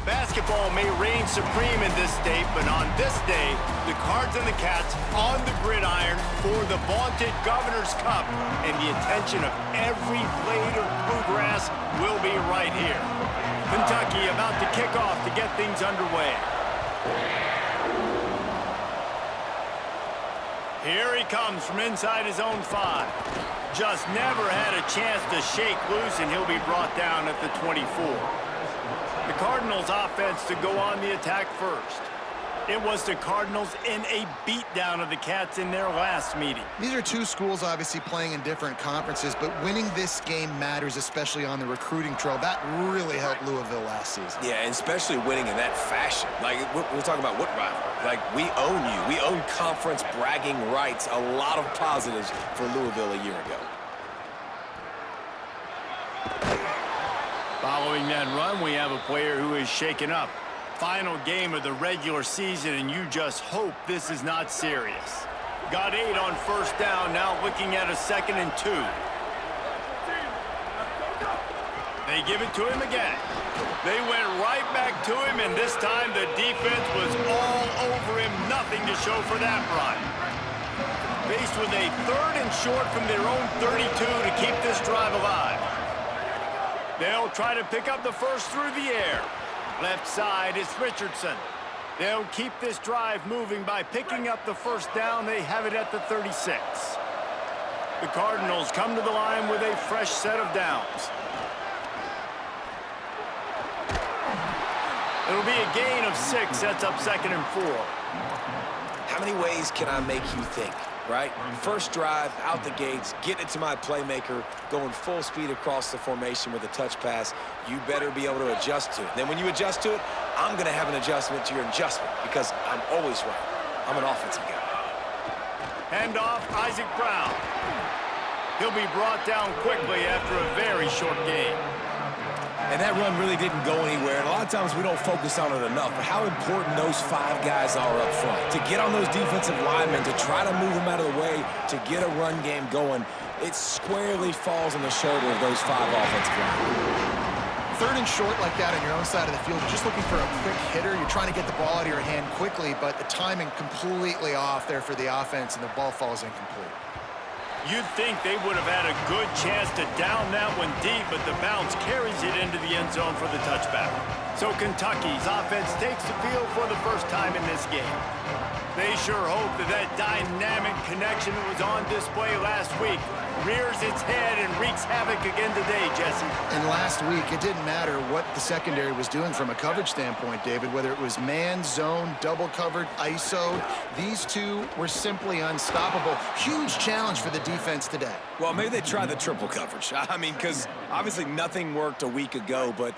Basketball may reign supreme in this state, but on this day, the Cards and the Cats on the gridiron for the vaunted Governor's Cup, and the attention of every blade of bluegrass will be right here. Kentucky about to kick off to get things underway. Here he comes from inside his own 5. Just never had a chance to shake loose, and he'll be brought down at the 24. The Cardinals' offense to go on the attack first. It was the Cardinals in a beatdown of the Cats in their last meeting. These are two schools obviously playing in different conferences, but winning this game matters, especially on the recruiting trail. That really helped Louisville last season. Yeah, and especially winning in that fashion. Like, we're talking about what rivalry? Like, we own you. We own conference bragging rights. A lot of positives for Louisville a year ago. Following that run, we have a player who is shaken up. Final game of the regular season, and you just hope this is not serious. Got 8 on first down, now looking at a 2nd and 2. They give it to him again. They went right back to him, and this time the defense was all over him. Nothing to show for that run. Faced with a 3rd and short from their own 32 to keep this drive alive. They'll try to pick up the first through the air. Left side is Richardson. They'll keep this drive moving by picking up the first down. They have it at the 36. The Cardinals come to the line with a fresh set of downs. It'll be a gain of 6. That's up 2nd and 4. How many ways can I make you think, right? First drive, out the gates, get it to my playmaker, going full speed across the formation with a touch pass. You better be able to adjust to it. Then when you adjust to it, I'm going to have an adjustment to your adjustment because I'm always right. I'm an offensive guy. Hand off, Isaac Brown. He'll be brought down quickly after a very short game. And that run really didn't go anywhere, and a lot of times we don't focus on it enough, but how important those 5 guys are up front. To get on those defensive linemen, to try to move them out of the way, to get a run game going, it squarely falls on the shoulder of those 5 offensive linemen. 3rd and short like that on your own side of the field, you're just looking for a quick hitter. You're trying to get the ball out of your hand quickly, but the timing completely off there for the offense, and the ball falls incomplete. You'd think they would have had a good chance to down that one deep, but the bounce carries it into the end zone for the touchback. So Kentucky's offense takes the field for the first time in this game. They sure hope that that dynamic connection that was on display last week rears its head and wreaks havoc again today, Jesse. And last week, it didn't matter what the secondary was doing from a coverage standpoint, David, whether it was man, zone, double covered, ISO. These two were simply unstoppable. Huge challenge for the defense today. Well, maybe they tried the triple coverage. I mean, because obviously nothing worked a week ago, but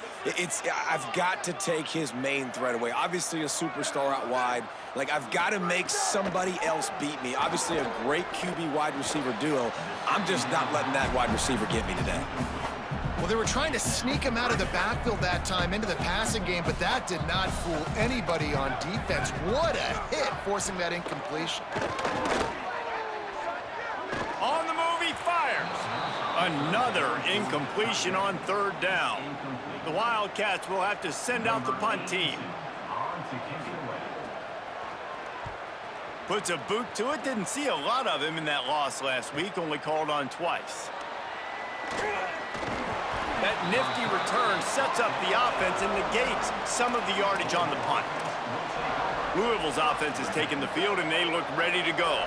I've got got to take his main threat away. Obviously, a superstar out wide. Like, I've got to make somebody else beat me. Obviously, a great QB wide receiver duo. I'm just not letting that wide receiver get me today. Well, they were trying to sneak him out of the backfield that time into the passing game, but that did not fool anybody on defense. What a hit, forcing that incompletion. On the move, he fires. Another incompletion on third down. The Wildcats will have to send out the punt team. Puts a boot to it. Didn't see a lot of him in that loss last week, only called on twice. That nifty return sets up the offense and negates some of the yardage on the punt. Louisville's offense has taken the field, and they look ready to go.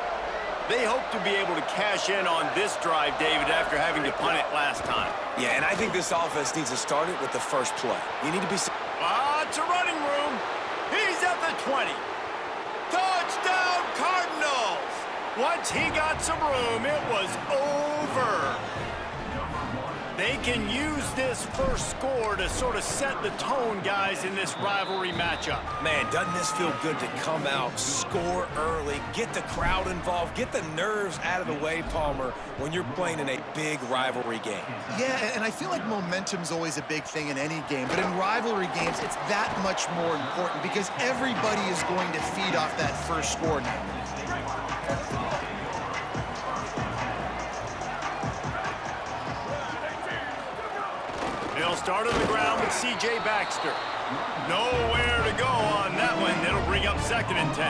They hope to be able to cash in on this drive, David, after having to punt it last time. Yeah, and I think this offense needs to start it with the first play. You need to be... It's a running room. He's at the 20. Touchdown, Cardinals! Once he got some room, it was over. They can use this first score to sort of set the tone, guys, in this rivalry matchup. Man, doesn't this feel good to come out, score early, get the crowd involved, get the nerves out of the way, Palmer, when you're playing in a big rivalry game? Yeah, and I feel like momentum's always a big thing in any game, but in rivalry games, it's that much more important because everybody is going to feed off that first score now. They'll start on the ground with C.J. Baxter. Nowhere to go on that one. It'll bring up 2nd and 10.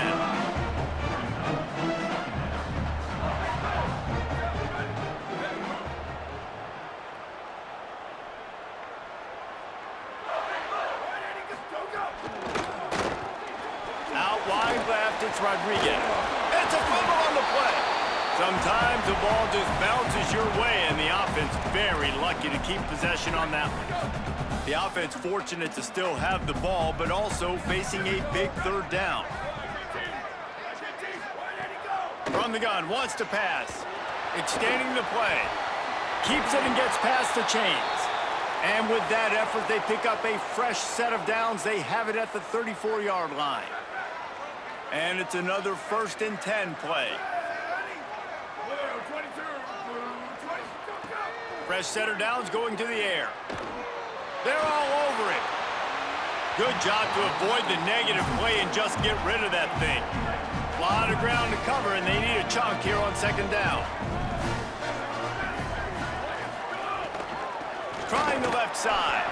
Out wide left, it's Rodriguez. It's a fumble on the play. Sometimes the ball just bounces your way, and the offense very lucky to keep possession on that one. The offense fortunate to still have the ball, but also facing a big third down. From the gun, wants to pass. Extending the play. Keeps it and gets past the chains. And with that effort, they pick up a fresh set of downs. They have it at the 34-yard line. And it's another 1st and 10 play. Fresh set of downs going to the air. They're all over it. Good job to avoid the negative play and just get rid of that thing. A lot of ground to cover, and they need a chunk here on 2nd down. Trying the left side.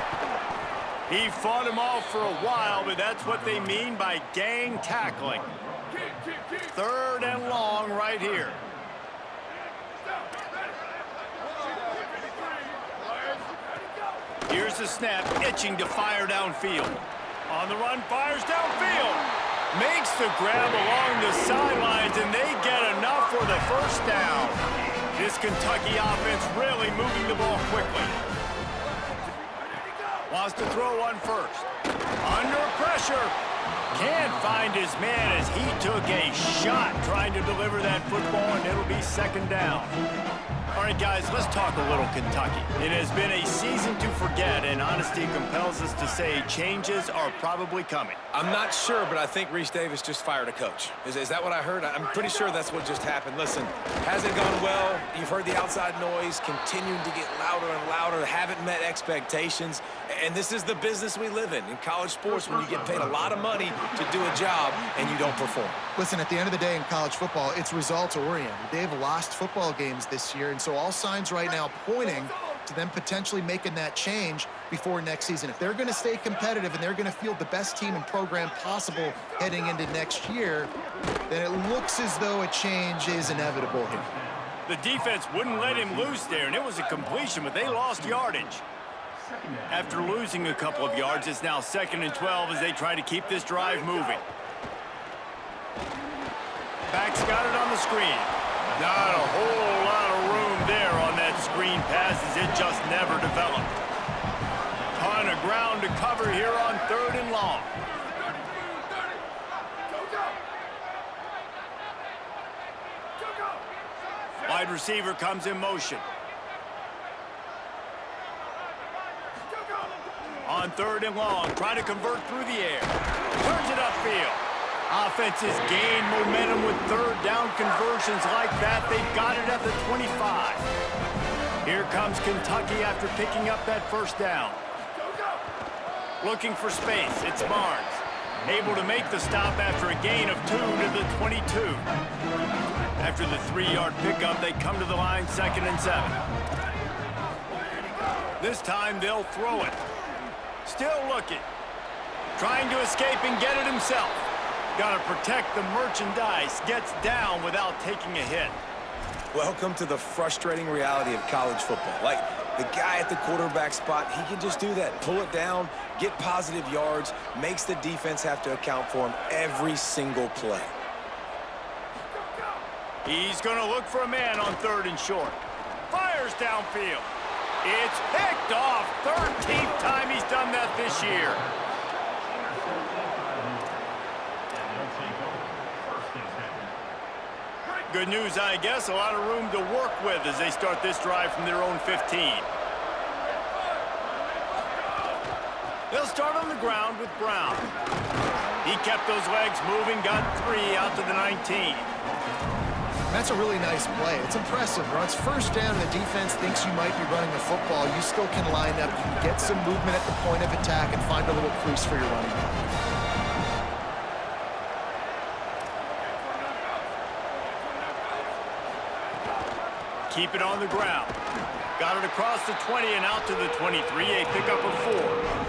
He fought him off for a while, but that's what they mean by gang tackling. 3rd and long right here. Here's the snap, itching to fire downfield. On the run, fires downfield. Makes the grab along the sidelines, and they get enough for the 1st down. This Kentucky offense really moving the ball quickly. Wants to throw one first. Under pressure. Can't find his man as he took a shot trying to deliver that football, and it'll be 2nd down. All right, guys, let's talk a little Kentucky. It has been a season to forget, and honesty compels us to say changes are probably coming. I'm not sure, but I think Reese Davis just fired a coach. Is that what I heard? I'm pretty sure that's what just happened. Listen, hasn't gone well. You've heard the outside noise, continuing to get louder and louder, haven't met expectations. And this is the business we live in college sports, when you get paid a lot of money to do a job and you don't perform. Listen, at the end of the day in college football, it's results-oriented. They've lost football games this year, and so all signs right now pointing to them potentially making that change before next season. If they're going to stay competitive and they're going to field the best team and program possible heading into next year, then it looks as though a change is inevitable here. The defense wouldn't let him loose there, and it was a completion, but they lost yardage. After losing a couple of yards, it's now 2nd and 12 as they try to keep this drive moving. Back's got it on the screen. Not a whole lot of room there on that screen pass as it just never developed. Ton of ground to cover here on 3rd and long. Wide receiver comes in motion. On On 3rd and long, trying to convert through the air. Turns it upfield. Offenses gain momentum with 3rd down conversions like that. They've got it at the 25. Here comes Kentucky after picking up that 1st down. Looking for space, it's Barnes. Able to make the stop after a gain of 2 to the 22. After the 3-yard pickup, they come to the line 2nd and 7. This time they'll throw it. Still looking. Trying to escape and get it himself. Got to protect the merchandise. Gets down without taking a hit. Welcome to the frustrating reality of college football. Like, the guy at the quarterback spot, he can just do that. Pull it down, get positive yards, makes the defense have to account for him every single play. He's going to look for a man on 3rd and short. Fires downfield. It's picked off. 13th time he's done that this year. Good news, I guess. A lot of room to work with as they start this drive from their own 15. They'll start on the ground with Brown. He kept those legs moving, got 3 out to the 19. That's a really nice play. It's impressive. Once 1st down and the defense thinks you might be running the football, you still can line up. You can get some movement at the point of attack and find a little crease for your running back. Keep it on the ground. Got it across the 20 and out to the 23, a pickup of 4.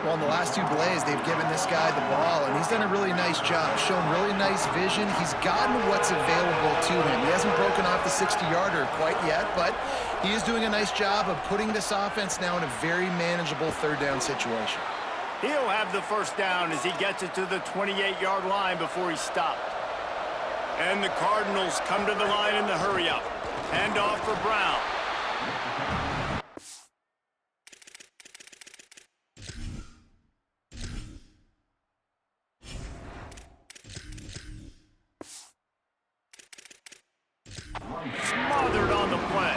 Well, in the last 2 plays, they've given this guy the ball, and he's done a really nice job, shown really nice vision. He's gotten what's available to him. He hasn't broken off the 60-yarder quite yet, but he is doing a nice job of putting this offense now in a very manageable 3rd down situation. He'll have the 1st down as he gets it to the 28-yard line before he's stopped. And the Cardinals come to the line in the hurry-up. Hand off for Brown. Smothered on the play.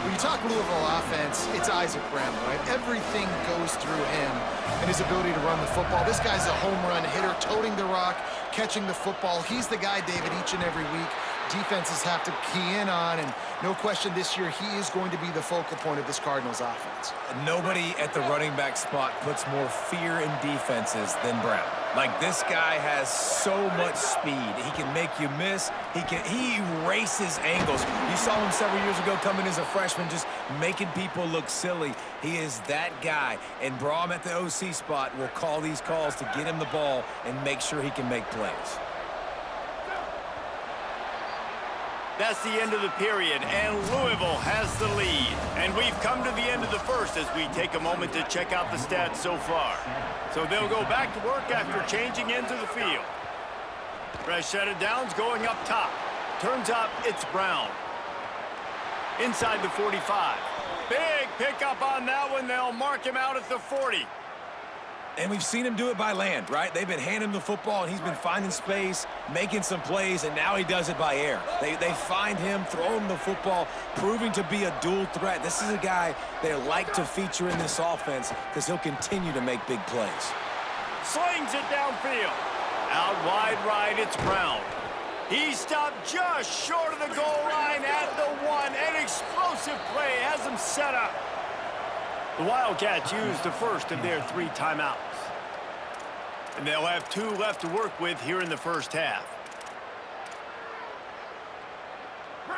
When you talk Louisville offense, it's Isaac Brown, right? Everything goes through him and his ability to run the football. This guy's a home run hitter, toting the rock, catching the football. He's the guy, David, each and every week defenses have to key in on, and no question this year he is going to be the focal point of this Cardinals offense. Nobody at the running back spot puts more fear in defenses than Brown. Like, this guy has so much speed. He can make you miss. He erases angles. You saw him several years ago coming as a freshman, just making people look silly. He is that guy. And Braum at the OC spot will call these calls to get him the ball and make sure he can make plays. That's the end of the period, and Louisville has the lead. And we've come to the end of the 1st as we take a moment to check out the stats so far. So they'll go back to work after changing into the field. Fresh set of downs going up top. Turns out it's Brown. Inside the 45. Big pickup on that one. They'll mark him out at the 40. And we've seen him do it by land, right? They've been handing him the football, and he's been finding space, making some plays, and now he does it by air. They find him, throw him the football, proving to be a dual threat. This is a guy they like to feature in this offense because he'll continue to make big plays. Slings it downfield. Out wide right, it's Brown. He stopped just short of the goal line at the 1. An explosive play has him set up. The Wildcats used the first of their 3 timeouts. And they'll have 2 left to work with here in the 1st half.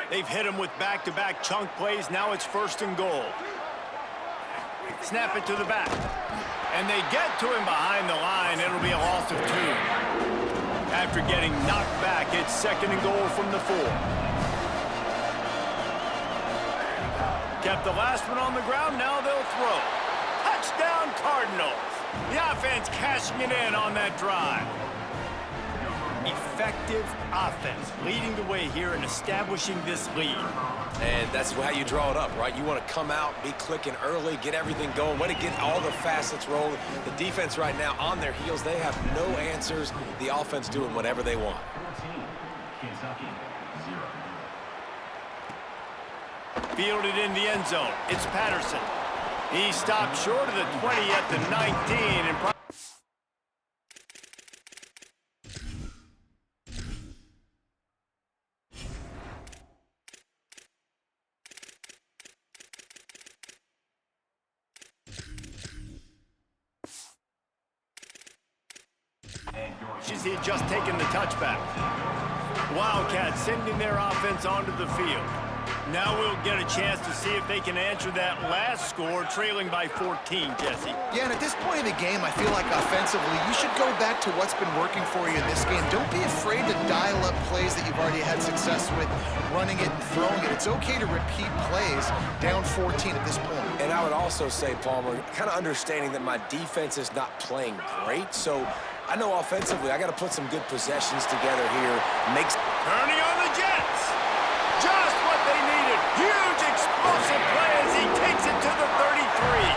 They've hit him with back-to-back chunk plays. Now it's 1st and goal. Snap it to the back. And they get to him behind the line. It'll be a loss of 2. After getting knocked back, it's 2nd and goal from the 4. Kept the last one on the ground, now they'll throw. Touchdown, Cardinals. The offense cashing it in on that drive. Effective offense leading the way here and establishing this lead. And that's how you draw it up, right? You want to come out, be clicking early, get everything going, want to get all the facets rolling. The defense right now on their heels, they have no answers. The offense doing whatever they want. Fielded in the end zone. It's Patterson. He stopped short of the 20 at the 19 and he had just taken the touchback. Wildcats sending their offense onto the field. Now we'll get a chance to see if they can answer that last score, trailing by 14, Jesse. Yeah, and at this point in the game, I feel like offensively, you should go back to what's been working for you in this game. Don't be afraid to dial up plays that you've already had success with, running it and throwing it. It's okay to repeat plays down 14 at this point. And I would also say, Palmer, kind of understanding that my defense is not playing great, so I know offensively I got to put some good possessions together here. Turning on the Jets. Just what they needed. Huge explosive play as he takes it to the 33.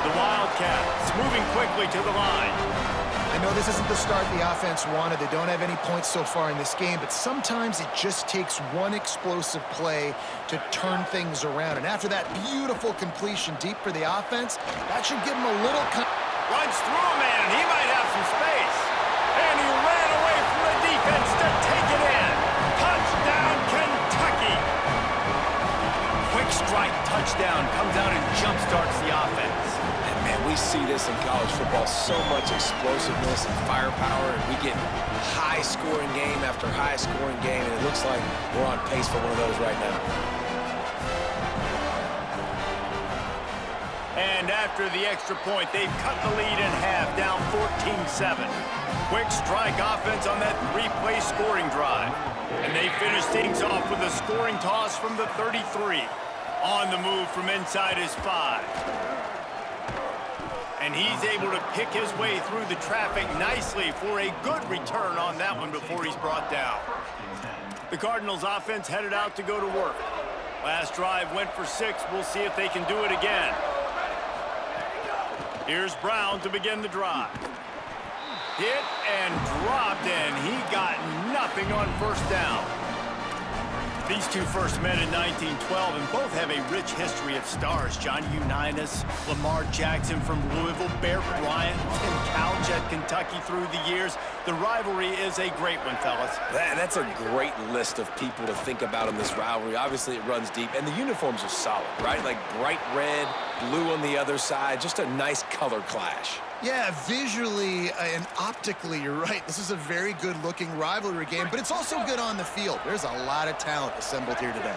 The Wildcats moving quickly to the line. I know this isn't the start the offense wanted. They don't have any points so far in this game, but sometimes it just takes one explosive play to turn things around. And after that beautiful completion deep for the offense, that should give them a little... Runs through a man, and he might have some space. And he ran away from the defense to take it in. Touchdown, Kentucky. Quick strike touchdown comes out and jumpstarts the offense. And man, we see this in college football, so much explosiveness and firepower, and we get high-scoring game after high-scoring game, and it looks like we're on pace for one of those right now. And after the extra point, they've cut the lead in half, down 14-7. Quick strike offense on that three-play scoring drive. And they finish things off with a scoring toss from the 33. On the move from inside his 5. And he's able to pick his way through the traffic nicely for a good return on that one before he's brought down. The Cardinals offense headed out to go to work. Last drive went for 6. We'll see if they can do it again. Here's Brown to begin the drive. Hit and dropped, and he got nothing on first down. These two first met in 1912, and both have a rich history of stars. Johnny Unitas, Lamar Jackson from Louisville, Bear Bryant, Tim Couch at Kentucky through the years. The rivalry is a great one, fellas. That's a great list of people to think about in this rivalry. Obviously, it runs deep, and the uniforms are solid, right? Like bright red, blue on the other side, just a nice color clash. Yeah, visually and optically, you're right. This is a very good-looking rivalry game, but it's also good on the field. There's a lot of talent assembled here today.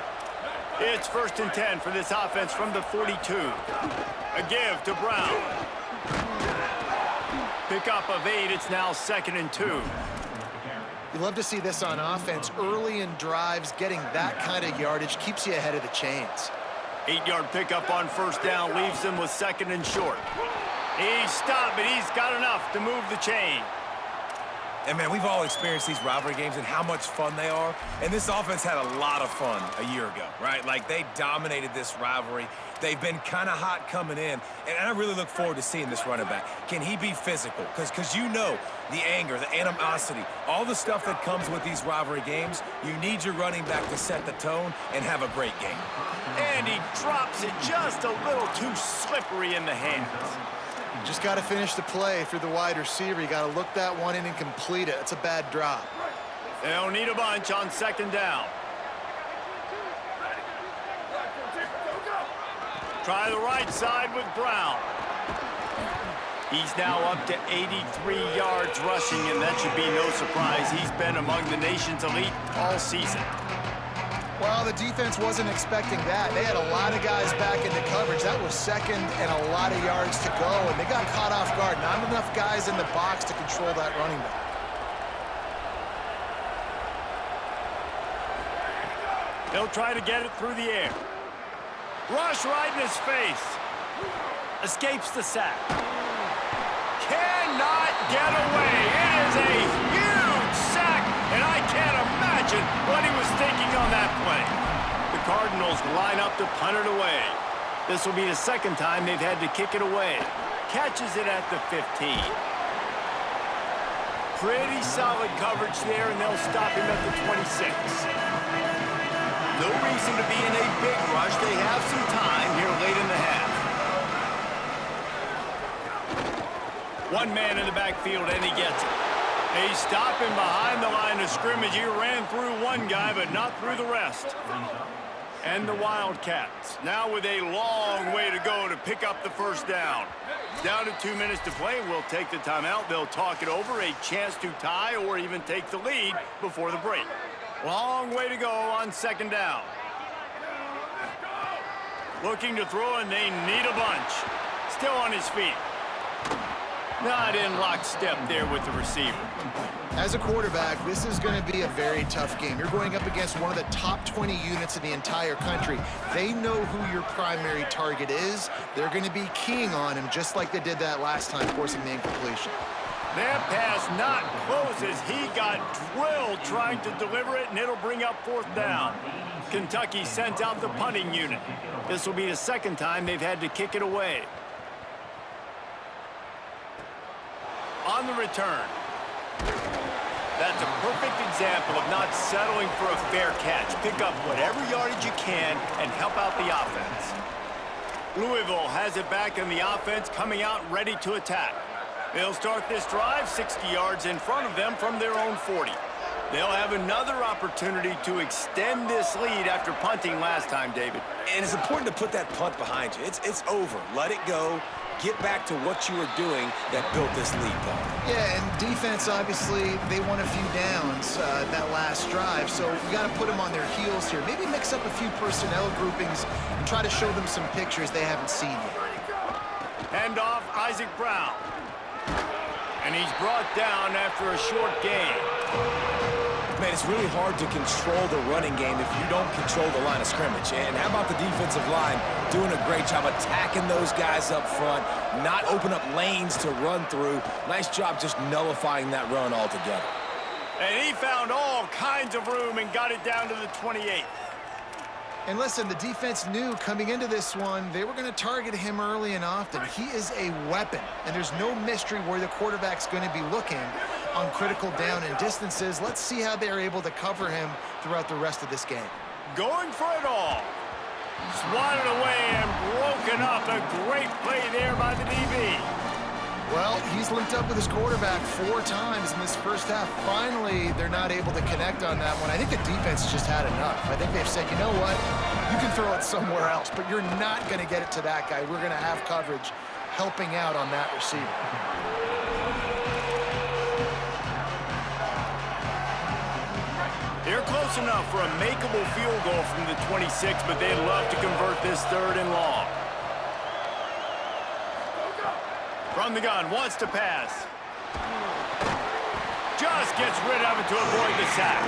It's 1st and 10 for this offense from the 42. A give to Brown. Pickup of 8. It's now 2nd and 2. You love to see this on offense. Early in drives, getting that kind of yardage keeps you ahead of the chains. 8-yard pickup on first down leaves them with 2nd and short. He's stopped, but he's got enough to move the chain. And, man, we've all experienced these rivalry games and how much fun they are. And this offense had a lot of fun a year ago, right? Like, they dominated this rivalry. They've been kind of hot coming in. And I really look forward to seeing this running back. Can he be physical? Because you know the anger, the animosity, all the stuff that comes with these rivalry games, you need your running back to set the tone and have a great game. And he drops it just a little too slippery in the hands. Just got to finish the play for the wide receiver. You got to look that one in and complete it. It's a bad drop. They'll need a bunch on 2nd down. Try the right side with Brown. He's now up to 83 yards rushing, and that should be no surprise. He's been among the nation's elite all season. Well, the defense wasn't expecting that. They had a lot of guys back into coverage. That was 2nd and a lot of yards to go, and they got caught off guard. Not enough guys in the box to control that running back. They'll try to get it through the air. Rush right in his face. Escapes the sack. Cannot get away. It is a huge sack, and I can't imagine what he was thinking on that play. The Cardinals line up to punt it away. This will be the 2nd time they've had to kick it away. Catches it at the 15. Pretty solid coverage there, and they'll stop him at the 26. No reason to be in a big rush. They have some time here late in the half. One man in the backfield, and he gets it. He's stopping behind the line of scrimmage. He ran through one guy, but not through the rest. And the Wildcats, now with a long way to go to pick up the first down. Down to 2 minutes to play, we'll take the timeout. They'll talk it over, a chance to tie or even take the lead before the break. Long way to go on second down. Looking to throw, and they need a bunch. Still on his feet. Not in lockstep there with the receiver. As a quarterback, this is going to be a very tough game. You're going up against one of the top 20 units in the entire country. They know who your primary target is. They're going to be keying on him just like they did that last time, forcing the incompletion. That pass not close as he got drilled trying to deliver it, and it'll bring up fourth down. Kentucky sent out the punting unit. This will be the second time they've had to kick it away. On the return. That's a perfect example of not settling for a fair catch. Pick up whatever yardage you can and help out the offense. Louisville has it back in the offense, coming out ready to attack. They'll start this drive 60 yards in front of them from their own 40. They'll have another opportunity to extend this lead after punting last time, David. And it's important to put that punt behind you. It's over. Let it go. Get back to what you were doing that built this lead, Paul. Yeah, and defense, obviously, they won a few downs that last drive, so you got to put them on their heels here. Maybe mix up a few personnel groupings and try to show them some pictures they haven't seen yet. Hand off Isaac Brown. And he's brought down after a short gain. Man, it's really hard to control the running game if you don't control the line of scrimmage. And how about the defensive line doing a great job attacking those guys up front, not open up lanes to run through. Nice job just nullifying that run altogether. And he found all kinds of room and got it down to the 28. And listen, the defense knew coming into this one, they were going to target him early and often. He is a weapon, and there's no mystery where the quarterback's going to be looking on critical down and distances. Let's see how they're able to cover him throughout the rest of this game. Going for it all. Swatted away and broken up. A great play there by the DB. Well, he's linked up with his quarterback 4 times in this first half. Finally, they're not able to connect on that one. I think the defense just had enough. I think they've said, you know what? You can throw it somewhere else, but you're not going to get it to that guy. We're going to have coverage helping out on that receiver. They're close enough for a makeable field goal from the 26, but they'd love to convert this 3rd and long. From the gun, wants to pass. Just gets rid of it to avoid the sack.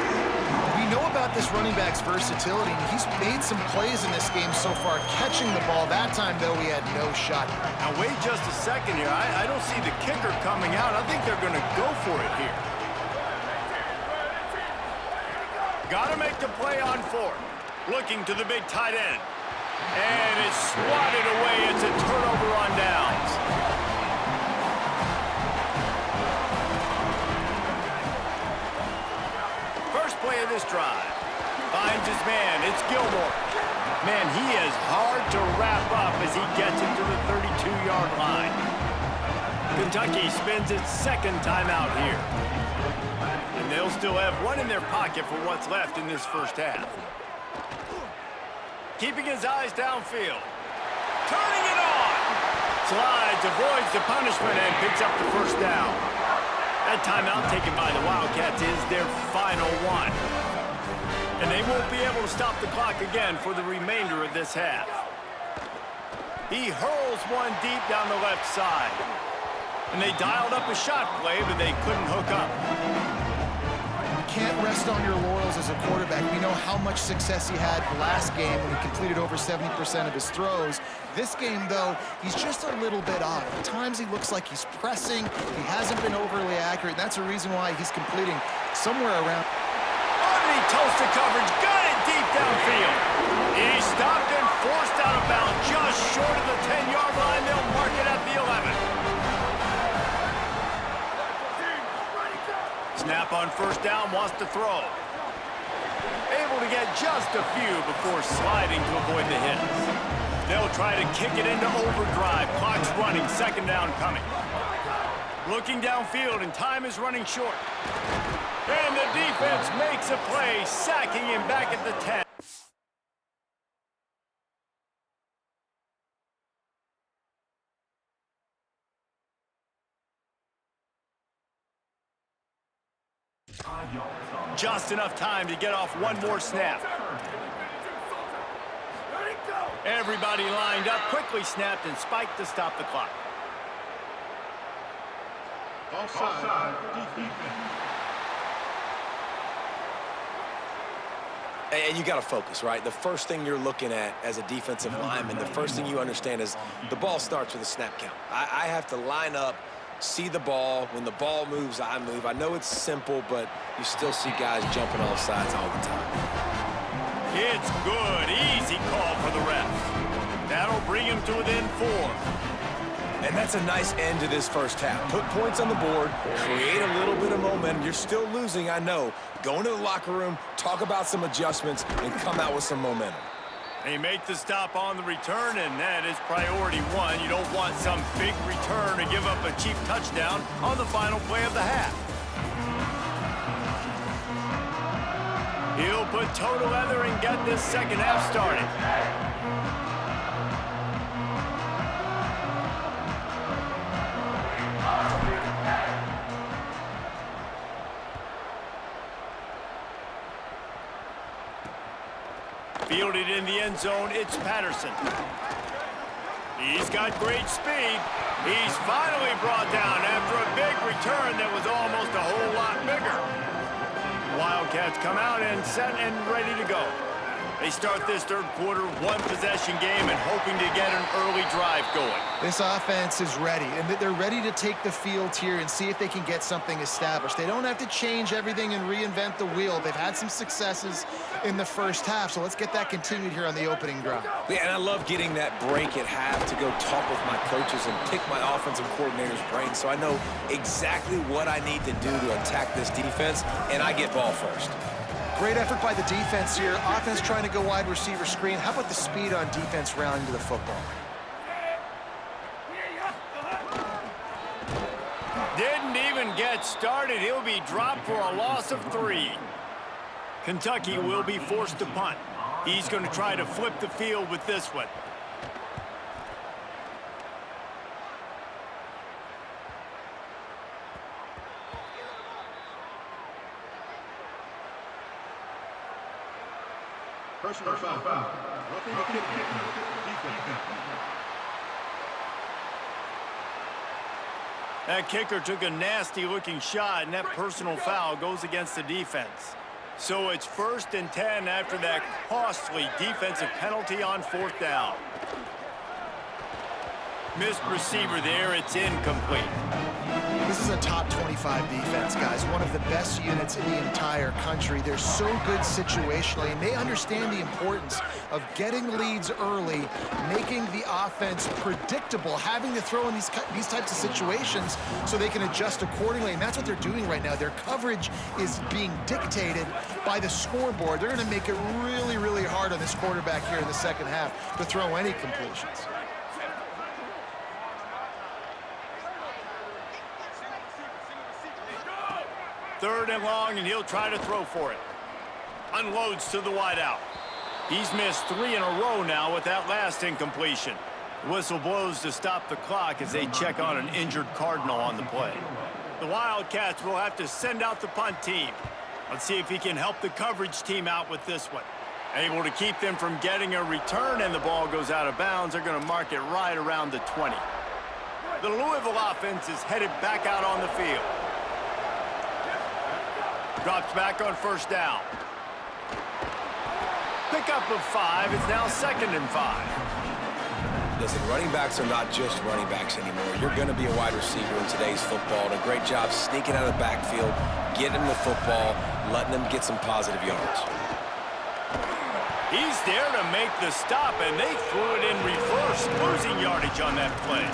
We know about this running back's versatility, and he's made some plays in this game so far, catching the ball. That time, though, he had no shot. Now, wait just a second here. I don't see the kicker coming out. I think they're going to go for it here. Got to make the play on 4th. Looking to the big tight end. And it's swatted away. It's a turnover on downs. First play of this drive. Finds his man. It's Gilmore. Man, he is hard to wrap up as he gets into the 32-yard line. Kentucky spends its 2nd timeout here. And they'll still have one in their pocket for what's left in this first half. Keeping his eyes downfield. Turning it on. Slides, avoids the punishment, and picks up the first down. That timeout taken by the Wildcats is their final one. And they won't be able to stop the clock again for the remainder of this half. He hurls one deep down the left side. And they dialed up a shot play, but they couldn't hook up. Can't rest on your laurels as a quarterback. We know how much success he had last game when he completed over 70% of his throws. This game, though, he's just a little bit off. At times he looks like he's pressing. He hasn't been overly accurate. That's a reason why he's completing somewhere around. Underneath toasted coverage, got it deep downfield. He stopped and forced out of bounds just short of the 10-yard line. They'll mark it at the 11. Snap on first down, wants to throw. Able to get just a few before sliding to avoid the hits. They'll try to kick it into overdrive. Clock's running, 2nd down coming. Looking downfield, and time is running short. And the defense makes a play, sacking him back at the 10. Just enough time to get off one more snap. Everybody lined up, quickly snapped and spiked to stop the clock. Offside, defense. And you got to focus, right? The first thing you're looking at as a defensive lineman, the first thing you understand is the ball starts with a snap count. I have to line up, see the ball. When the ball moves, I move. I know it's simple, but you still see guys jumping off sides all the time. It's good. Easy call for the ref. That'll bring him to within 4. And that's a nice end to this first half. Put points on the board, create a little bit of momentum. You're still losing, I know. Go into the locker room, talk about some adjustments, and come out with some momentum. They make the stop on the return, and that is priority 1. You don't want some big return to give up a cheap touchdown on the final play of the half. He'll put toe to leather and get this second half started. Fielded in the end zone, it's Patterson. He's got great speed. He's finally brought down after a big return that was almost a whole lot bigger. Wildcats come out and set and ready to go. They start this third quarter, one-possession game, and hoping to get an early drive going. This offense is ready, and they're ready to take the field here and see if they can get something established. They don't have to change everything and reinvent the wheel. They've had some successes in the first half, so let's get that continued here on the opening drive. Yeah, and I love getting that break at half to go talk with my coaches and pick my offensive coordinator's brain so I know exactly what I need to do to attack this defense, and I get ball first. Great effort by the defense here. Offense trying to go wide receiver screen. How about the speed on defense rounding to the football? Didn't even get started. He'll be dropped for a loss of 3. Kentucky will be forced to punt. He's going to try to flip the field with this one. Personal foul. That kicker took a nasty-looking shot, and that personal foul goes against the defense. So it's 1st and 10 after that costly defensive penalty on 4th down. Missed receiver there. It's incomplete. This is a top 25 defense, guys. One of the best units in the entire country. They're so good situationally, and they understand the importance of getting leads early, making the offense predictable, having to throw in these types of situations so they can adjust accordingly, and that's what they're doing right now. Their coverage is being dictated by the scoreboard. They're going to make it really, really hard on this quarterback here in the second half to throw any completions. Third and long, and he'll try to throw for it. Unloads to the wideout. He's missed 3 in a row now with that last incompletion. The whistle blows to stop the clock as they check on an injured Cardinal on the play. The Wildcats will have to send out the punt team. Let's see if he can help the coverage team out with this one. Able to keep them from getting a return, and the ball goes out of bounds. They're going to mark it right around the 20. The Louisville offense is headed back out on the field. Drops back on 1st down. Pickup of 5. It's now 2nd and 5. Listen, running backs are not just running backs anymore. You're going to be a wide receiver in today's football. And a great job sneaking out of the backfield, getting them the football, letting them get some positive yards. He's there to make the stop, and they threw it in reverse, losing yardage on that play.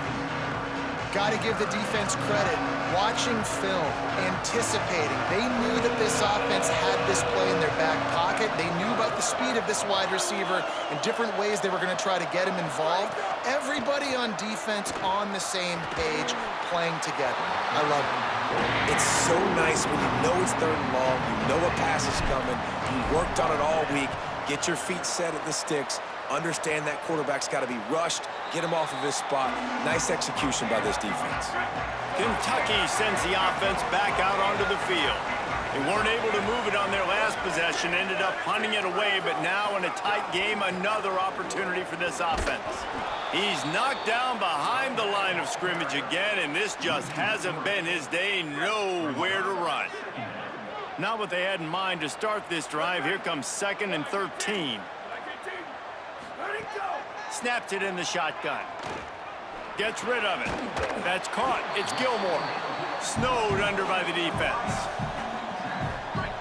Got to give the defense credit. watching film, anticipating. They knew that this offense had this play in their back pocket. They knew about the speed of this wide receiver and different ways they were going to try to get him involved. Everybody on defense on the same page, playing together. I love it. It's so nice when you know it's 3rd and long, you know a pass is coming, you worked on it all week, get your feet set at the sticks, understand that quarterback's got to be rushed, get him off of his spot. Nice execution by this defense. Kentucky sends the offense back out onto the field. They weren't able to move it on their last possession, ended up punting it away, but now in a tight game, another opportunity for this offense. He's knocked down behind the line of scrimmage again, and this just hasn't been his day. Nowhere to run. Not what they had in mind to start this drive. Here comes 2nd and 13. Snaps it in the shotgun. Gets rid of it. That's caught. It's Gilmore. Snowed under by the defense.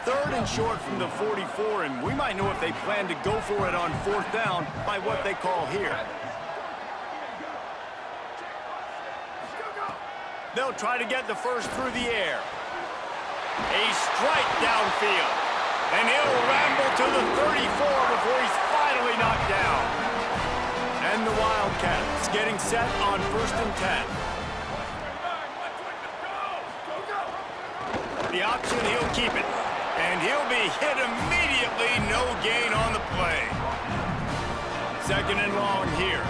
3rd and short from the 44, and we might know if they plan to go for it on 4th down by what they call here. They'll try to get the first through the air. A strike downfield. And he'll ramble to the 34 before he's finally knocked down. And the Wildcats getting set on 1st and 10. The option, he'll keep it. And he'll be hit immediately. No gain on the play. 2nd and long here.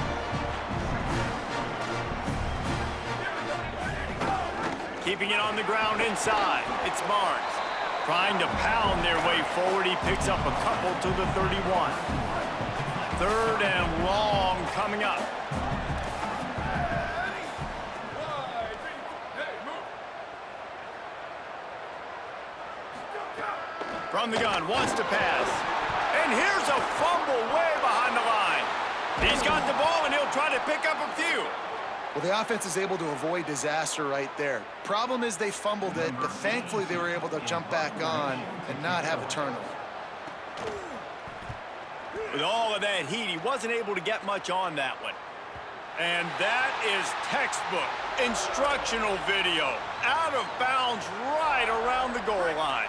Keeping it on the ground inside. It's Barnes. Trying to pound their way forward. He picks up a couple to the 31. 3rd and long coming up. From the gun, wants to pass. And here's a fumble way behind the line. He's got the ball, and he'll try to pick up a few. Well, the offense is able to avoid disaster right there. Problem is they fumbled it, but thankfully they were able to jump back on and not have a turnover. With all of that heat, he wasn't able to get much on that one. And that is textbook, instructional video. Out of bounds right around the goal line.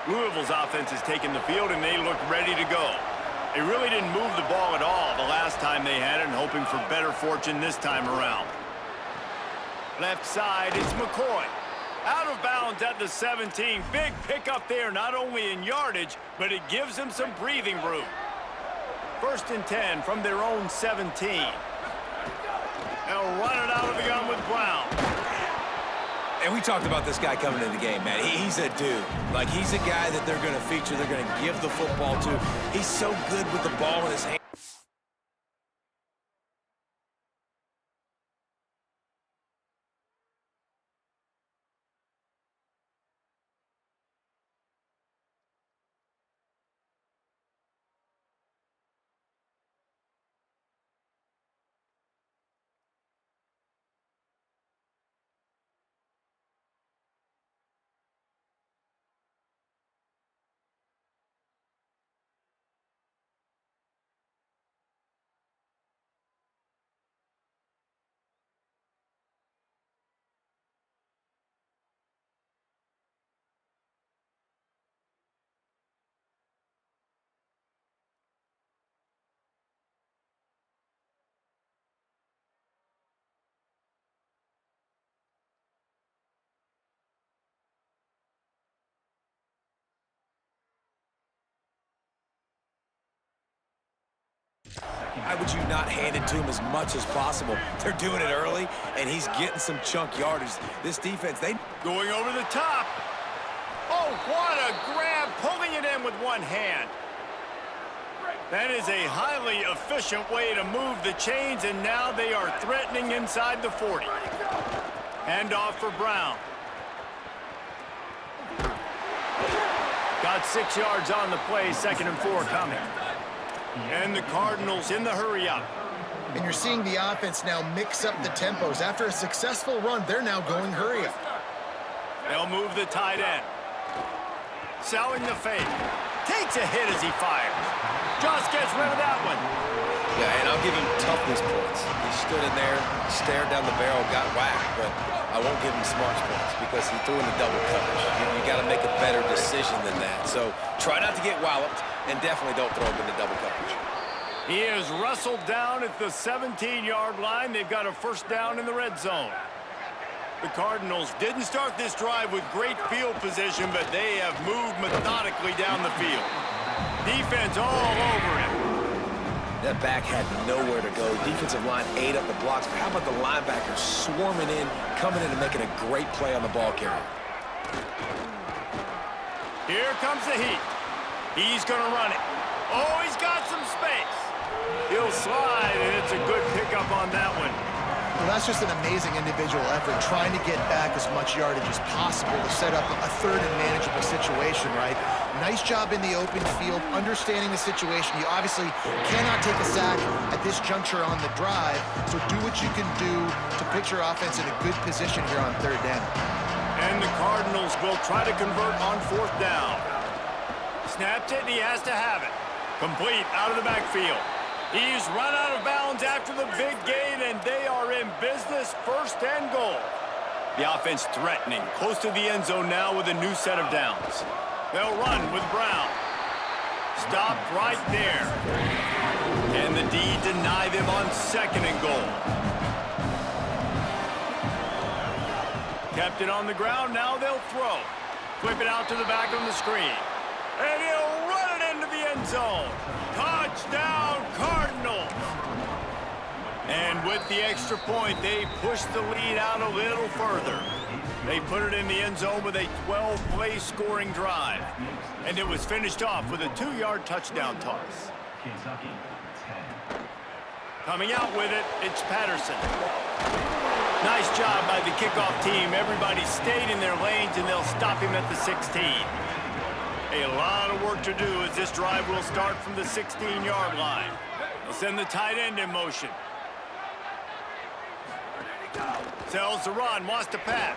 Louisville's offense has taken the field, and they look ready to go. They really didn't move the ball at all the last time they had it, and hoping for better fortune this time around. Left side, it's McCoy. Out of bounds at the 17. Big pickup there, not only in yardage, but it gives them some breathing room. 1st and 10 from their own 17. They'll run it out of the gun with Brown. And we talked about this guy coming into the game, man. He's a dude. Like, he's a guy that they're going to feature, they're going to give the football to. He's so good with the ball in his hand. Why would you not hand it to him as much as possible? They're doing it early, and he's getting some chunk yardage. This defense, they... Going over the top. Oh, what a grab, pulling it in with one hand. That is a highly efficient way to move the chains, and now they are threatening inside the 40. Hand off for Brown. Got 6 yards on the play, 2nd and 4 coming. And the Cardinals in the hurry-up. And you're seeing the offense now mix up the tempos. After a successful run, they're now going hurry-up. They'll move the tight end. Selling the fake. Takes a hit as he fires. Just gets rid of that one. Yeah, and I'll give him toughness points. He stood in there, stared down the barrel, got whacked, but I won't give him smarts points because he threw in the double coverage. You got to make a better decision than that. So try not to get walloped, and definitely don't throw him into double coverage. He is wrestled down at the 17-yard line. They've got a first down in the red zone. The Cardinals didn't start this drive with great field position, but they have moved methodically down the field. Defense all over him. That back had nowhere to go. Defensive line ate up the blocks. But how about the linebackers swarming in, coming in and making a great play on the ball carrier? Here comes the heat. He's going to run it. Oh, he's got some space. He'll slide, and it's a good pickup on that one. Well, that's just an amazing individual effort, trying to get back as much yardage as possible to set up a third and manageable situation, right? Nice job in the open field, understanding the situation. You obviously cannot take a sack at this juncture on the drive, so do what you can do to put your offense in a good position here on third down. And the Cardinals will try to convert on fourth down. Snapped it, and he has to have it. Complete out of the backfield. He's run out of bounds after the big gain, and they are in business, first and goal. The offense threatening, close to the end zone now with a new set of downs. They'll run with Brown. Stopped right there. And the D deny them on second and goal. Kept it on the ground, now they'll throw. Flip it out to the back on the screen. And he'll run it into the end zone. Touchdown, Cardinals! And with the extra point, they push the lead out a little further. They put it in the end zone with a 12-play scoring drive. And it was finished off with a 2-yard touchdown toss. Coming out with it, it's Patterson. Nice job by the kickoff team. Everybody stayed in their lanes, and they'll stop him at the 16. A lot of work to do as this drive will start from the 16-yard line. They'll send the tight end in motion. Sells the run, wants to pass.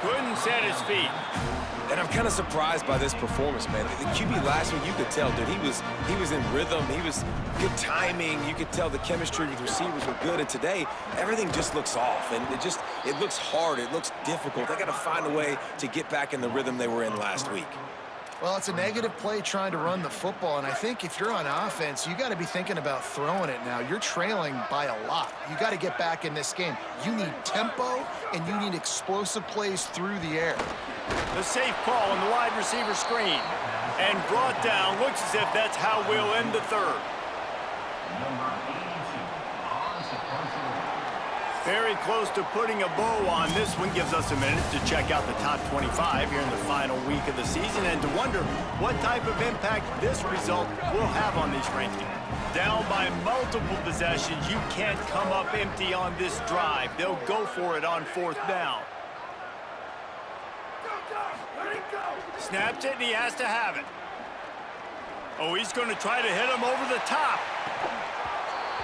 Couldn't set his feet. And I'm kind of surprised by this performance, man. The QB last week, you could tell, dude, he was in rhythm. He was good timing. You could tell the chemistry with receivers were good. And today, everything just looks off. And it looks hard. It looks difficult. They got to find a way to get back in the rhythm they were in last week. Well, it's a negative play trying to run the football, and I think if you're on offense, you got to be thinking about throwing it now. You're trailing by a lot. You got to get back in this game. You need tempo, and you need explosive plays through the air. The safe call on the wide receiver screen. And brought down. Looks as if that's how we'll end the third. Very close to putting a bow on this one. Gives us a minute to check out the top 25 here in the final week of the season and to wonder what type of impact this result will have on these rankings. Down by multiple possessions, you can't come up empty on this drive. They'll go for it on fourth down. Snapped it, and he has to have it. Oh, he's going to try to hit him over the top.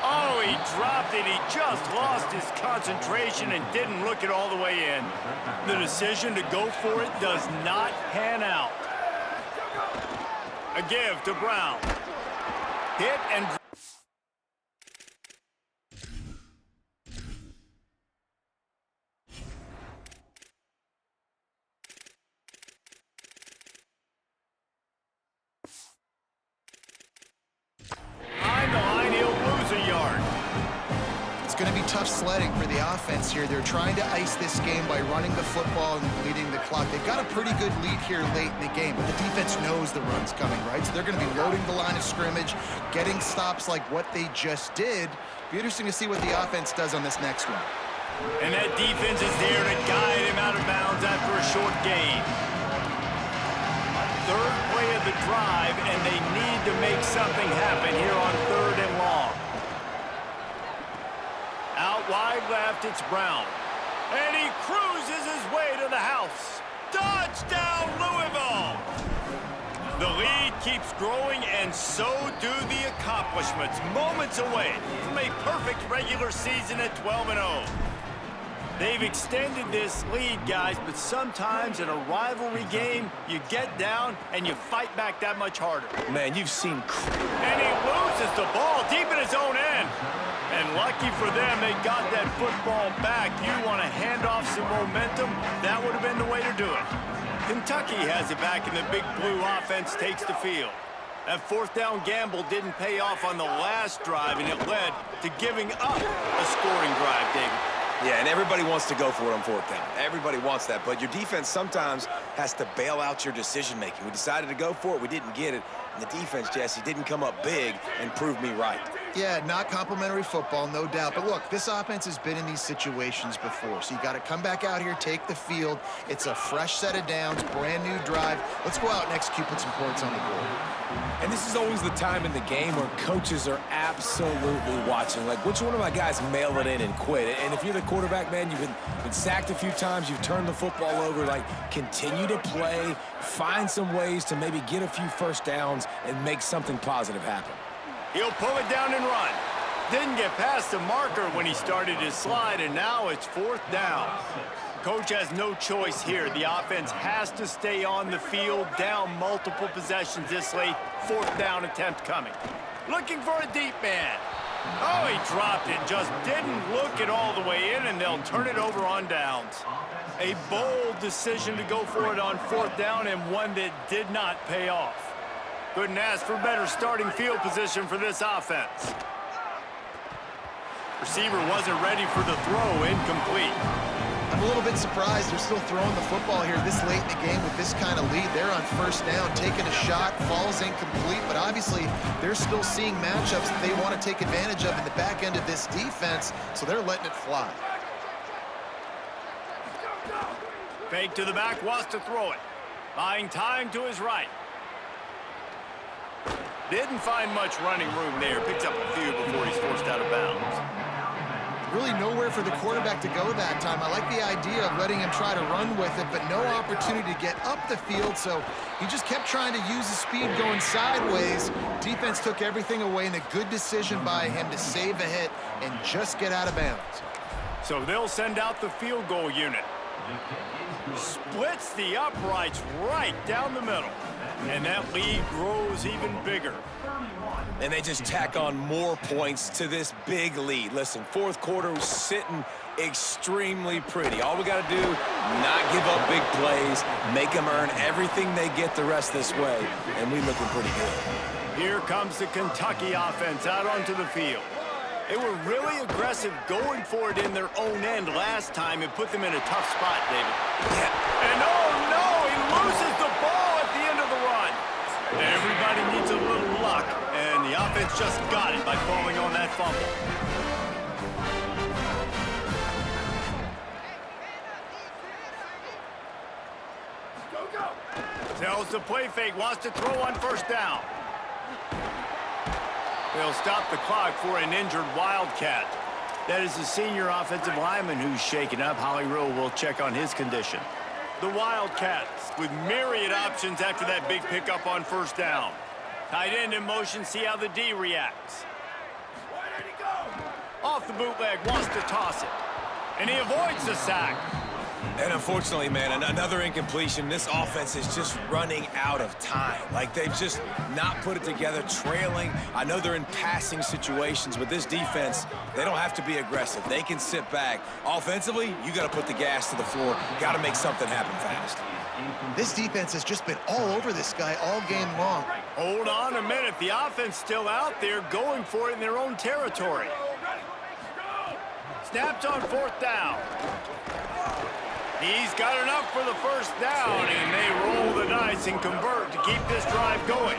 Oh, he dropped it. He just lost his concentration and didn't look it all the way in. The decision to go for it does not pan out. A give to Brown. Hit and... Going to be tough sledding for the offense here. They're trying to ice this game by running the football and leading the clock. They've got a pretty good lead here late in the game, but the defense knows the run's coming, right? So they're going to be loading the line of scrimmage, getting stops like what they just did. Be interesting to see what the offense does on this next one. And that defense is there to guide him out of bounds after a short gain. Third play of the drive, and they need to make something happen here on third and long. Out wide left, it's Brown. And he cruises his way to the house. Touchdown, Louisville! The lead keeps growing, and so do the accomplishments. Moments away from a perfect regular season at 12-0. They've extended this lead, guys, but sometimes in a rivalry game, you get down and you fight back that much harder. Man, you've seen... And he loses the ball deep in his own end. And lucky for them, they got that football back. You want to hand off some momentum, that would have been the way to do it. Kentucky has it back, and the Big Blue offense takes the field. That fourth down gamble didn't pay off on the last drive, and it led to giving up a scoring drive, David. Yeah, and everybody wants to go for it on fourth down. Everybody wants that, but your defense sometimes has to bail out your decision-making. We decided to go for it. We didn't get it. And the defense, Jesse, didn't come up big and prove me right. Yeah, not complimentary football, no doubt. But look, this offense has been in these situations before, so you got to come back out here, take the field. It's a fresh set of downs, brand new drive. Let's go out and execute, put some points on the board. And this is always the time in the game where coaches are absolutely watching. Like, which one of my guys mail it in and quit? And if you're the quarterback, man, you've been sacked a few times, you've turned the football over, like, continue to play, find some ways to maybe get a few first downs and make something positive happen. He'll pull it down and run. Didn't get past the marker when he started his slide, and now it's fourth down. Coach has no choice here. The offense has to stay on the field, down multiple possessions this late. Fourth down attempt coming. Looking for a deep man. Oh, he dropped it. Just didn't look it all the way in, and they'll turn it over on downs. A bold decision to go for it on fourth down, and one that did not pay off. Couldn't ask for better starting field position for this offense. Receiver wasn't ready for the throw, incomplete. I'm a little bit surprised they're still throwing the football here this late in the game with this kind of lead. They're on first down, taking a shot, falls incomplete, but obviously they're still seeing matchups that they want to take advantage of in the back end of this defense, so they're letting it fly. Fake to the back, wants to throw it. Buying time to his right. Didn't find much running room there. Picks up a few before he's forced out of bounds. Really nowhere for the quarterback to go that time. I like the idea of letting him try to run with it, but no opportunity to get up the field, so he just kept trying to use his speed going sideways. Defense took everything away, and a good decision by him to save a hit and just get out of bounds. So they'll send out the field goal unit. Splits the uprights right down the middle. And that lead grows even bigger. And they just tack on more points to this big lead. Listen, fourth quarter was sitting extremely pretty. All we got to do, not give up big plays, make them earn everything they get the rest this way, and we're looking pretty good. Here comes the Kentucky offense out onto the field. They were really aggressive going for it in their own end last time and put them in a tough spot, David. Yeah. And oh no, he loses the ball at the end of the run. Everybody needs a little luck, and the offense just got it by falling on that fumble. Tells the play fake, wants to throw on first down. They'll stop the clock for an injured Wildcat. That is the senior offensive lineman who's shaken up. Holly Rowe will check on his condition. The Wildcats with myriad options after that big pickup on first down. Tight end in motion, see how the D reacts. Off the bootleg, wants to toss it. And he avoids the sack. And unfortunately, man, another incompletion. This offense is just running out of time. Like, they've just not put it together, trailing. I know they're in passing situations, but this defense, they don't have to be aggressive. They can sit back. Offensively, you got to put the gas to the floor. Got to make something happen fast. This defense has just been all over this guy all game long. Hold on a minute. The offense still out there going for it in their own territory. Snaps on fourth down. He's got enough for the first down, and they roll the dice and convert to keep this drive going.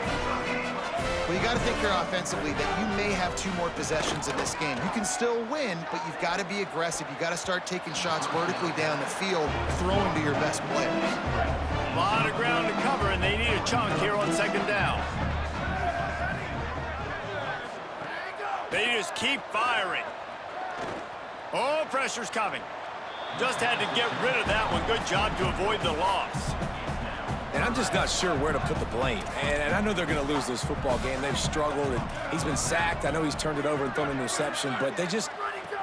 Well, you got to think here offensively that you may have two more possessions in this game. You can still win, but you've got to be aggressive. You've got to start taking shots vertically down the field, throwing to your best players. A lot of ground to cover, and they need a chunk here on second down. They just keep firing. Oh, pressure's coming. Just had to get rid of that one. Good job to avoid the loss. And I'm just not sure where to put the blame. And I know they're going to lose this football game. They've struggled, and he's been sacked. I know he's turned it over and thrown an interception, but they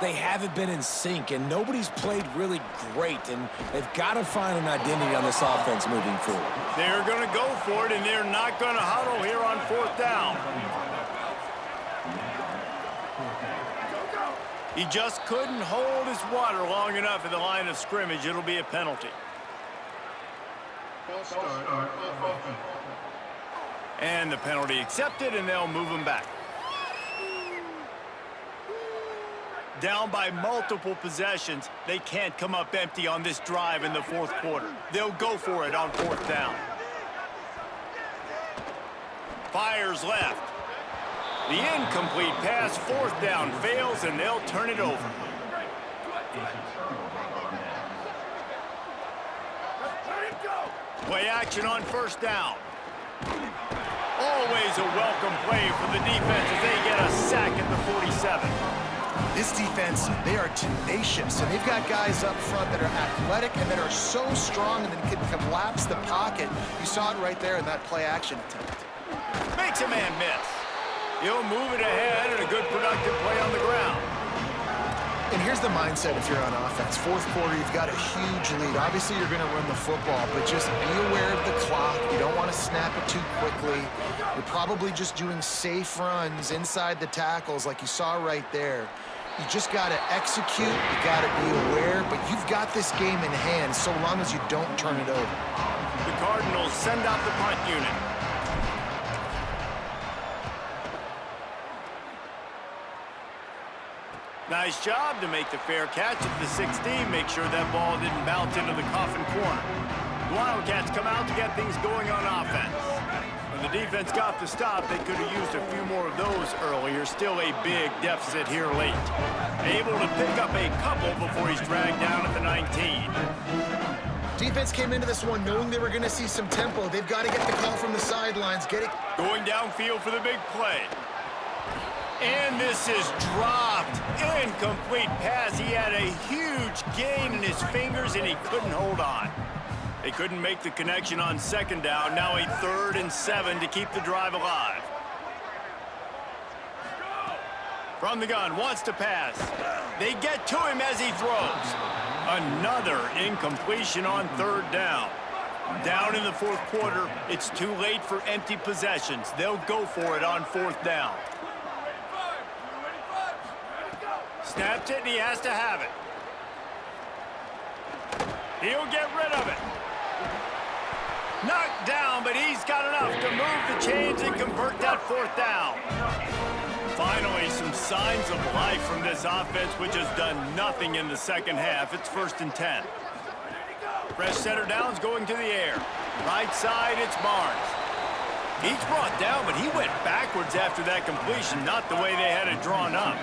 they haven't been in sync, and nobody's played really great, and they've got to find an identity on this offense moving forward. They're going to go for it, and they're not going to huddle here on 4th down. He just couldn't hold his water long enough at the line of scrimmage. It'll be a penalty. False start on offense. And the penalty accepted, and they'll move him back. Down by multiple possessions, they can't come up empty on this drive in the 4th quarter. They'll go for it on 4th down. Fires left. The incomplete pass, 4th down, fails, and they'll turn it over. Play action on 1st down. Always a welcome play for the defense as they get a sack at the 47. This defense, they are tenacious, and they've got guys up front that are athletic and that are so strong and that can collapse the pocket. You saw it right there in that play-action attempt. Makes a man miss. He'll move it ahead and a good productive play on the ground. And here's the mindset if you're on offense. 4th quarter, you've got a huge lead. Obviously, you're going to run the football, but just be aware of the clock. You don't want to snap it too quickly. You're probably just doing safe runs inside the tackles like you saw right there. You just got to execute. You got to be aware, but you've got this game in hand so long as you don't turn it over. The Cardinals send out the punt unit. Nice job to make the fair catch at the 16. Make sure that ball didn't bounce into the coffin corner. The Wildcats come out to get things going on offense. When the defense got the stop, they could have used a few more of those earlier. Still a big deficit here late. Able to pick up a couple before he's dragged down at the 19. Defense came into this one knowing they were going to see some tempo. They've got to get the call from the sidelines. Get it. Going downfield for the big play. And this is dropped. Incomplete pass. He had a huge gain in his fingers, and he couldn't hold on. They couldn't make the connection on 2nd down. Now a 3rd and 7 to keep the drive alive. From the gun, wants to pass. They get to him as he throws. Another incompletion on 3rd down. Down in the 4th quarter, it's too late for empty possessions. They'll go for it on 4th down. Snapped it, and he has to have it. He'll get rid of it. Knocked down, but he's got enough to move the chains and convert that 4th down. Finally, some signs of life from this offense, which has done nothing in the 2nd half. It's 1st and 10. Fresh center downs going to the air. Right side, it's Barnes. He's brought down, but he went backwards after that completion, not the way they had it drawn up.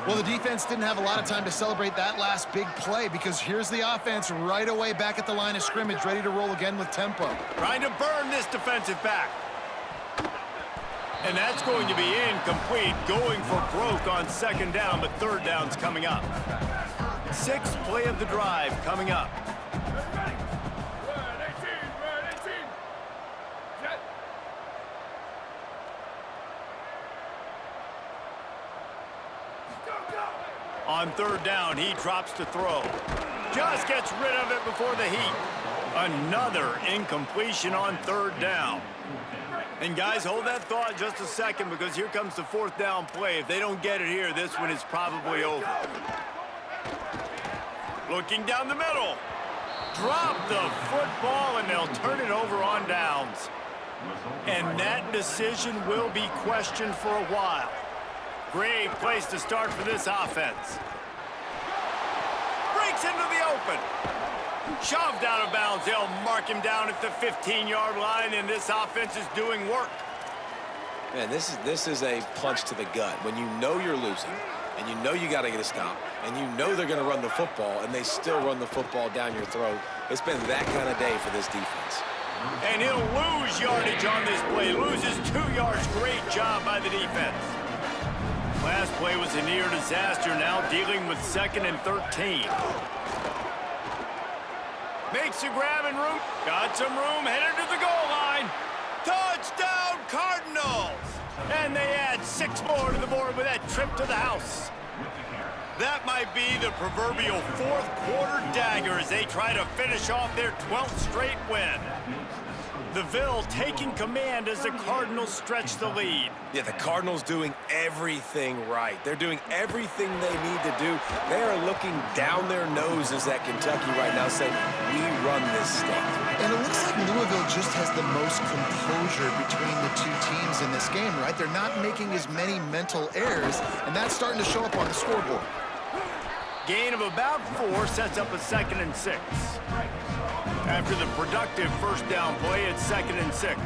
Well, the defense didn't have a lot of time to celebrate that last big play because here's the offense right away back at the line of scrimmage, ready to roll again with tempo. Trying to burn this defensive back. And that's going to be incomplete, going for broke on 2nd down, but 3rd down's coming up. 6th play of the drive coming up. On 3rd down, he drops to throw. Just gets rid of it before the heat. Another incompletion on 3rd down. And guys, hold that thought just a second because here comes the 4th down play. If they don't get it here, this one is probably over. Looking down the middle. Drop the football and they'll turn it over on downs. And that decision will be questioned for a while. Great place to start for this offense. Breaks into the open. Shoved out of bounds. They'll mark him down at the 15-yard line, and this offense is doing work. Man, this is a punch to the gut. When you know you're losing, and you know you got to get a stop, and you know they're going to run the football, and they still run the football down your throat. It's been that kind of day for this defense. And he'll lose yardage on this play. Loses 2 yards. Great job by the defense. Last play was a near disaster, now dealing with 2nd and 13. Makes a grab and room. Got some room, headed to the goal line. Touchdown, Cardinals! And they add 6 more to the board with that trip to the house. That might be the proverbial fourth quarter dagger as they try to finish off their 12th straight win. The Ville taking command as the Cardinals stretch the lead. Yeah, the Cardinals doing everything right. They're doing everything they need to do. They are looking down their noses at Kentucky right now saying, we run this state. And it looks like Louisville just has the most composure between the two teams in this game, right? They're not making as many mental errors, and that's starting to show up on the scoreboard. Gain of about 4 sets up a 2nd and 6. After the productive first down play, it's 2nd and 6.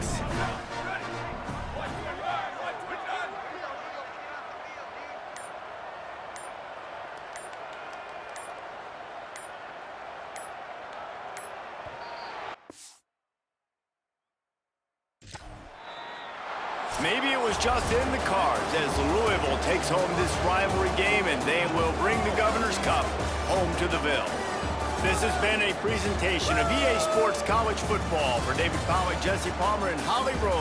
Maybe it was just in the cards as Louisville takes home this rivalry game, and they will bring the Governor's Cup home to the Ville. This has been a presentation of EA Sports College Football. For David Pollack, Jesse Palmer, and Holly Rowe.